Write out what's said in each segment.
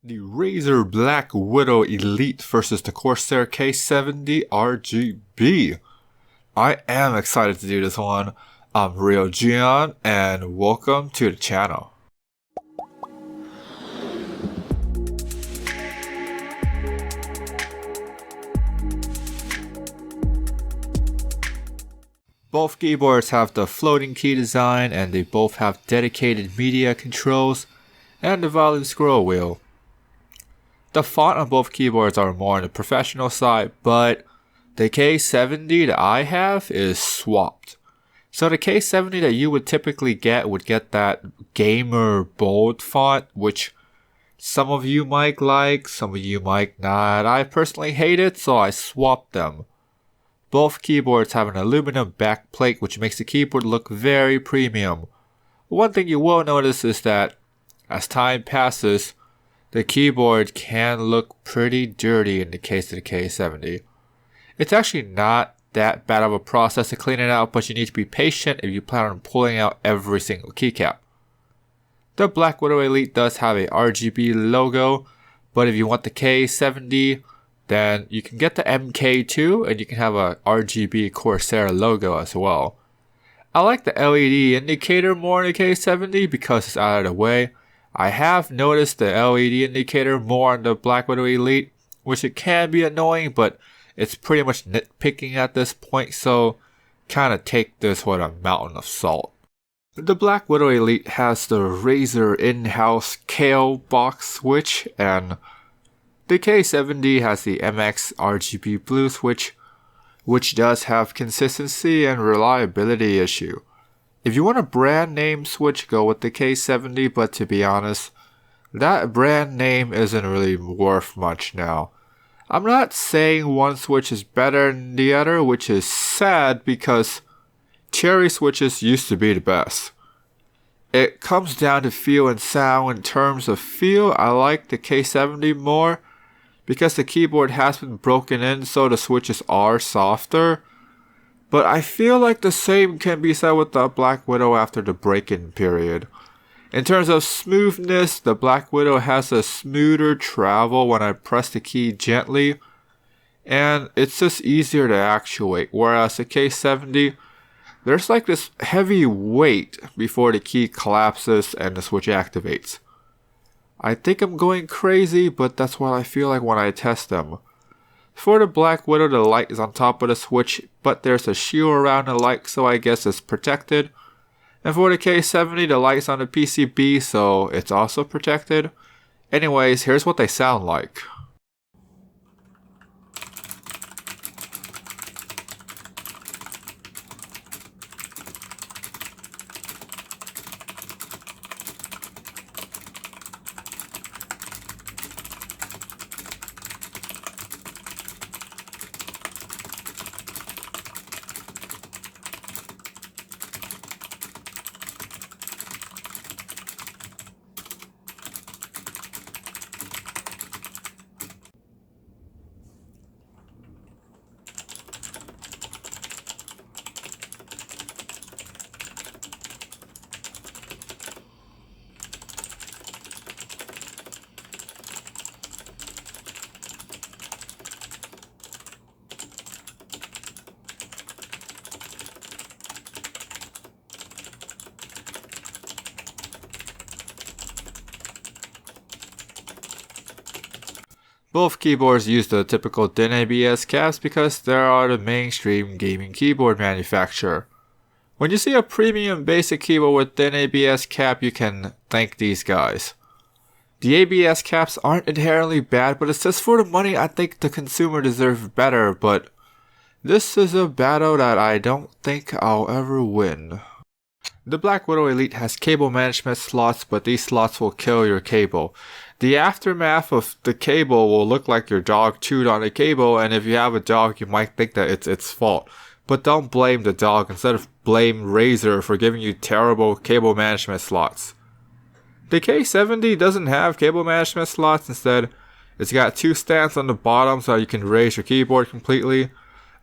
The Razer BlackWidow Elite versus the Corsair K70 RGB. I am excited to do this one. I'm Real Gian and welcome to the channel. Both keyboards have the floating key design and they both have dedicated media controls and the volume scroll wheel. The font on both keyboards are more on the professional side, but the K70 that I have is swapped. So the K70 that you would typically get would get that gamer bold font, which some of you might like, some of you might not. I personally hate it, so I swapped them. Both keyboards have an aluminum backplate, which makes the keyboard look very premium. One thing you will notice is that as time passes, the keyboard can look pretty dirty in the case of the K70. It's actually not that bad of a process to clean it out, but you need to be patient if you plan on pulling out every single keycap. The BlackWidow Elite does have a RGB logo, but if you want the K70, then you can get the MK2 and you can have a RGB Corsair logo as well. I like the LED indicator more in the K70 because it's out of the way. I have noticed the LED indicator more on the BlackWidow Elite, which it can be annoying, but it's pretty much nitpicking at this point, so kind of take this with a mountain of salt. The BlackWidow Elite has the Razer in-house Kale box switch, and the K70 has the MX RGB blue switch, which does have consistency and reliability issue. If you want a brand name switch, go with the K70, but to be honest, that brand name isn't really worth much now. I'm not saying one switch is better than the other, which is sad because cherry switches used to be the best. It comes down to feel and sound. In terms of feel, I like the K70 more because the keyboard has been broken in, so the switches are softer. But I feel like the same can be said with the BlackWidow after the break-in period. In terms of smoothness, the BlackWidow has a smoother travel when I press the key gently, and it's just easier to actuate, whereas the K70, there's like this heavy weight before the key collapses and the switch activates. I think I'm going crazy, but that's what I feel like when I test them. For the BlackWidow, the light is on top of the switch, but there's a shield around the light, so I guess it's protected. And for the K70, the light's on the PCB, so it's also protected. Anyways, here's what they sound like. Both keyboards use the typical DIN ABS caps because they are the mainstream gaming keyboard manufacturer. When you see a premium basic keyboard with DIN ABS cap, you can thank these guys. The ABS caps aren't inherently bad, but it's just for the money. I think the consumer deserves better, but this is a battle that I don't think I'll ever win. The BlackWidow Elite has cable management slots, but these slots will kill your cable. The aftermath of the cable will look like your dog chewed on the cable, and if you have a dog, you might think that it's its fault. But don't blame the dog, instead of blame Razer for giving you terrible cable management slots. The K70 doesn't have cable management slots. Instead, it's got two stands on the bottom so you can raise your keyboard completely.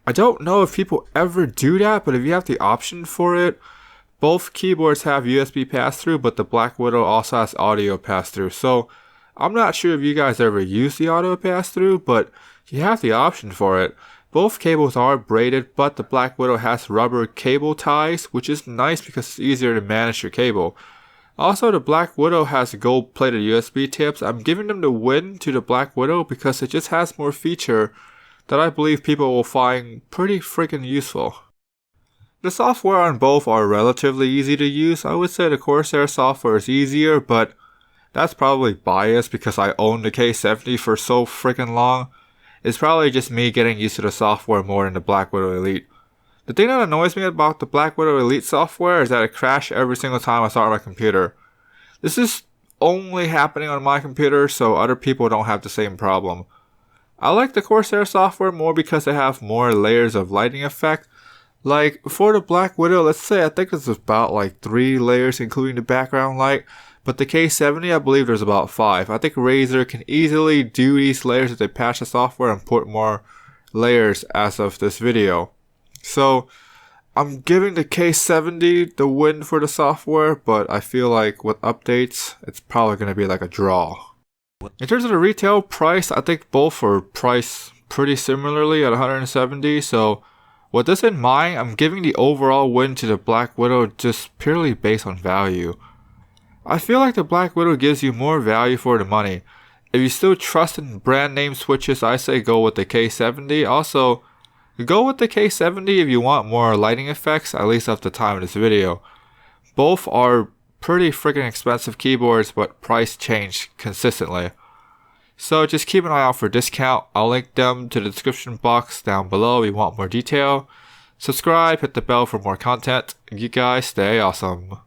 I don't know if people ever do that, but if you have the option for it, both keyboards have USB pass-through, but the BlackWidow also has audio pass-through. So I'm not sure if you guys ever use the auto pass-through, but you have the option for it. Both cables are braided, but the BlackWidow has rubber cable ties, which is nice because it's easier to manage your cable. Also, the BlackWidow has gold-plated USB tips. I'm giving them the win to the BlackWidow because it just has more feature that I believe people will find pretty freaking useful. The software on both are relatively easy to use. I would say the Corsair software is easier, but that's probably biased because I owned the K70 for so freaking long. It's probably just me getting used to the software more than the BlackWidow Elite. The thing that annoys me about the BlackWidow Elite software is that it crashes every single time I start my computer. This is only happening on my computer, so other people don't have the same problem. I like the Corsair software more because they have more layers of lighting effect. Like, for the BlackWidow, let's say I think it's about like 3 layers including the background light. But the K70, I believe there's about 5. I think Razer can easily do these layers if they patch the software and put more layers as of this video. So, I'm giving the K70 the win for the software, but I feel like with updates, it's probably going to be like a draw. In terms of the retail price, I think both are priced pretty similarly at $170. So, with this in mind, I'm giving the overall win to the BlackWidow just purely based on value. I feel like the BlackWidow gives you more value for the money. If you still trust in brand name switches, I say go with the K70. Also, go with the K70 if you want more lighting effects, at least at the time of this video. Both are pretty freaking expensive keyboards, but price change consistently. So just keep an eye out for discount. I'll link them to the description box down below if you want more detail. Subscribe, hit the bell for more content. You guys stay awesome.